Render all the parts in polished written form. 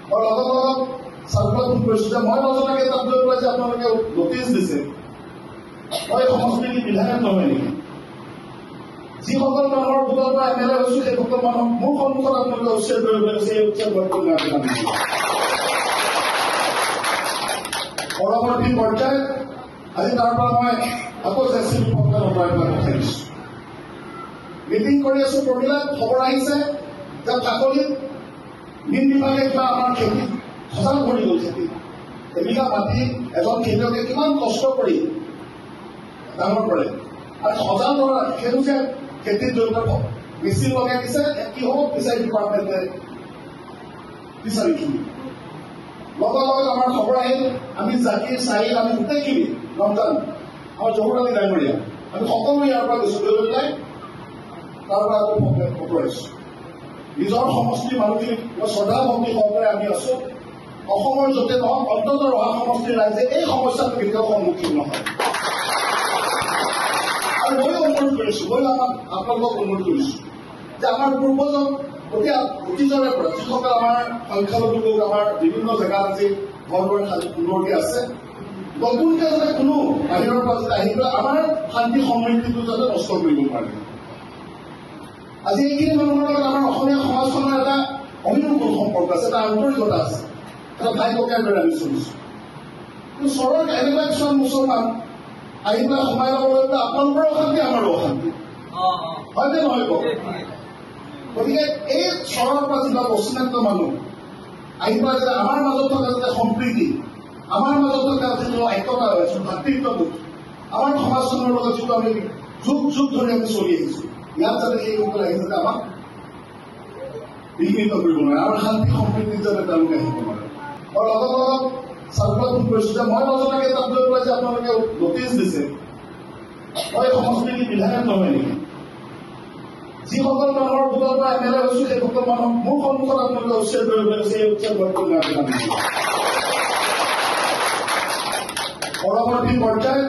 আৰু লগত circular phone কৰিছোঁ যে মই নজনাকৈ তাত গৈ পেলাই যে আপোনালোকে নটিচ দিছে, মই সমষ্টিৰ বিধায়ক নহয় নেকি? যিসকল মানুহৰ ভোটৰ পৰা MLA হৈছোঁ সেইসকল মানুহক মোৰ সন্মুখত আপোনালোকে উচ্ছেদ কৰিবলৈ গৈছে। এই উচ্ছেদ পৰৱৰ্তী পৰ্যায়ত আজি তাৰ পৰা মই আকৌ জেচিবি পক্ষত অঁতৰাই পেলাই পঠাই দিছোঁ। মিটিং কৰি আছোঁ, পৰহিলা খবৰ আহিছে যে কাকলিত মীন বিভাগে কিবা আমাৰ খেতি সজাগ কৰি গ'ল। খেতি এবিঘা মাটি এজন খেতিয়কে কিমান কষ্ট কৰি ডাঙৰ কৰে, আৰু সজাগ কৰা সেইটো যে খেতিত জড়িত মেচিন লগাই দিছে, কি হ'ব ফিচাৰী ডিপাৰ্টমেণ্টে বিচাৰি কিনি লগত আমাৰ খবৰ আহিল। আমি জাকিৰ চাহিল আমি গোটেইখিনি ৰমজান আৰু জহুৰ আলী ডাঙৰীয়া আমি সকলো ইয়াৰ পৰা গৈছোঁ, গৈ পেলাই তাৰ পৰা আকৌ পঠোৱাইছোঁ। নিজৰ সমষ্টিৰ মানুহখিনিক শ্ৰদ্ধা ভক্তি সহকাৰে আমি আছোঁ। অসমৰ য'তে নহওক অন্তত ৰহা সমষ্টিৰ ৰাইজে এই সমস্যাটো কেতিয়াও সন্মুখীন নহয়। আৰু ময়ো অনুৰোধ কৰিছোঁ, ময়ো আপোনালোকক অনুৰোধ কৰিছোঁ যে আমাৰ পূৰ্বজন অতীজৰে পৰা যিসকল আমাৰ সংখ্যালঘু লোক আমাৰ বিভিন্ন জেগাত আজি ঘৰ দুৱাৰ সুন্দৰকৈ আছে, নতুনকৈ যাতে কোনো বাহিৰৰ পৰা যাতে আহি পেলাই আমাৰ শান্তি সমৃদ্ধিটো যাতে নষ্ট কৰিব নোৱাৰে। আজি এইখিনি মানুহৰ লগত আমাৰ অসমীয়া সমাজখনৰ এটা অমিনুকূল সম্পৰ্ক আছে, এটা আন্তৰিকতা আছে, এটা ভাই ককাইৰ দৰে আমি চলিছোঁ। কিন্তু চহৰত এনেকুৱা কিছুমান মুছলমান আহি পেলাই সোমাই ল'বলৈ আপোনালোকৰ অশান্তি আমাৰো অশান্তি হয়নে নহয় কওক? গতিকে এই চহৰৰ পৰা যিবিলাক পশ্চিমাত্য মানুহ আহি পেলাই যাতে আমাৰ মাজত থকা যাতে সম্প্ৰীতি, আমাৰ মাজত থকা যিটো ঐক্যতা হৈছে ভাতৃত্ববোধ, আমাৰ সমাজখনৰ লগত যিটো আমি যুগ যুগ ধৰি আমি চলি আহিছোঁ, ইয়াত যাতে সেইসকলে আহি যাতে আমাক বিঘ্নিত কৰিব নোৱাৰে, আমাৰ শান্তি সম্প্ৰীতিত যাতে তেওঁলোকে আহিব নোৱাৰে। আৰু লগত চাৰ্কুলাৰ ফোন কৰিছোঁ যে মই নজনাকৈ তাত গৈ পেলাই যে আপোনালোকে নটিচ দিছে, মই সমষ্টিৰ বিধায়ক নহয় নেকি? যিসকল মানুহৰ ভোটৰ পৰা MLA হৈছোঁ সেইসকল মানুহক মোৰ সন্মুখত আপোনালোকে উচ্ছেদ কৰিবলৈ গৈছে। এই উচ্ছেদ পৰৱৰ্তী পৰ্যায়ত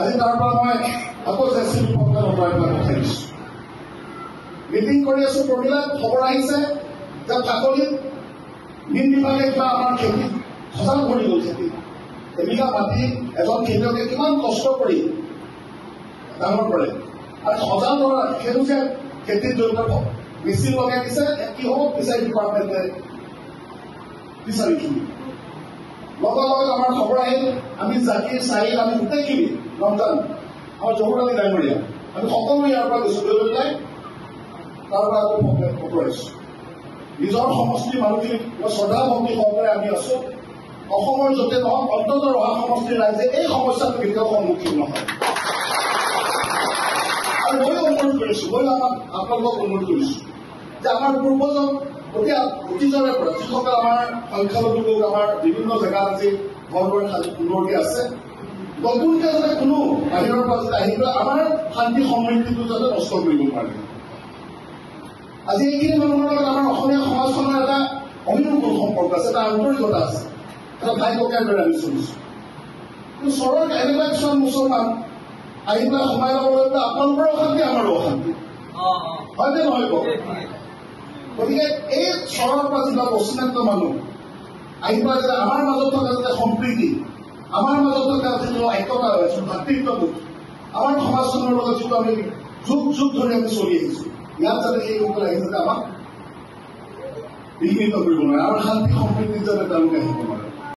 আজি তাৰ পৰা মই আকৌ জেচিবি পক্ষত অঁতৰাই পেলাই পঠাই দিছোঁ। মিটিং কৰি আছোঁ, পৰহিলা খবৰ আহিছে যে কাকলিত মীন বিভাগে কিবা আমাৰ খেতি সজাগ কৰি গ'ল। খেতি এবিঘা মাটি এজন খেতিয়কে কিমান কষ্ট কৰি ডাঙৰ কৰে, আৰু সজাগ কৰা সেইটো যে খেতিত জড়িত মেচিন লগাই দিছে, কি হ'ব ফিচাৰী ডিপাৰ্টমেণ্টে বিচাৰি কিনি লগত আমাৰ খবৰ আহিল। আমি জাকিৰ চাহিল আমি গোটেইখিনি ৰমজান আৰু জহুৰ আলী ডাঙৰীয়া আমি সকলো ইয়াৰ পৰা গৈছোঁ, গৈ পেলাই তাৰ পৰা আকৌ পঠোৱাইছোঁ। নিজৰ সমষ্টিৰ মানুহখিনিক শ্ৰদ্ধা ভক্তি সহকাৰে আমি আছোঁ। অসমৰ য'তে নহওক অন্তত ৰহা সমষ্টিৰ ৰাইজে এই সমস্যাটো কেতিয়াও সন্মুখীন নহয়। আৰু ময়ো অনুৰোধ কৰিছোঁ, ময়ো আপোনালোকক অনুৰোধ কৰিছোঁ যে আমাৰ পূৰ্বজন অতীজৰে পৰা যিসকল আমাৰ সংখ্যালঘু লোক আমাৰ বিভিন্ন জেগাত আজি ঘৰ দুৱাৰ সুন্দৰকৈ আছে, নতুনকৈ যাতে কোনো বাহিৰৰ পৰা যাতে আহি পেলাই আমাৰ শান্তি সমৃদ্ধিটো যাতে নষ্ট কৰিব নোৱাৰে। আজি এইখিনি মানুহৰ লগত আমাৰ অসমীয়া সমাজখনৰ এটা অমিনুকূল সম্পৰ্ক আছে, এটা আন্তৰিকতা আছে, এটা ভাই ককাইৰ দৰে আমি চলিছোঁ। কিন্তু চহৰত এনেকুৱা কিছুমান মুছলমান আহি পেলাই সোমাই ল'বলৈ আপোনালোকৰ অশান্তি আমাৰো অশান্তি হয়নে নহয় কওক? গতিকে এই চহৰৰ পৰা যিবিলাক পশ্চিমাত্য মানুহ আহি পেলাই যাতে আমাৰ মাজত থকা যাতে সম্প্ৰীতি, আমাৰ মাজত থকা যিটো ঐক্যতা হৈছে ভাতৃত্ববোধ, আমাৰ সমাজখনৰ লগত যিটো আমি যুগ যুগ ধৰি আমি চলি আহিছোঁ, ইয়াত যাতে সেইসকলে আহি যাতে আমাক বিঘ্নিত কৰিব নোৱাৰে, আমাৰ শান্তি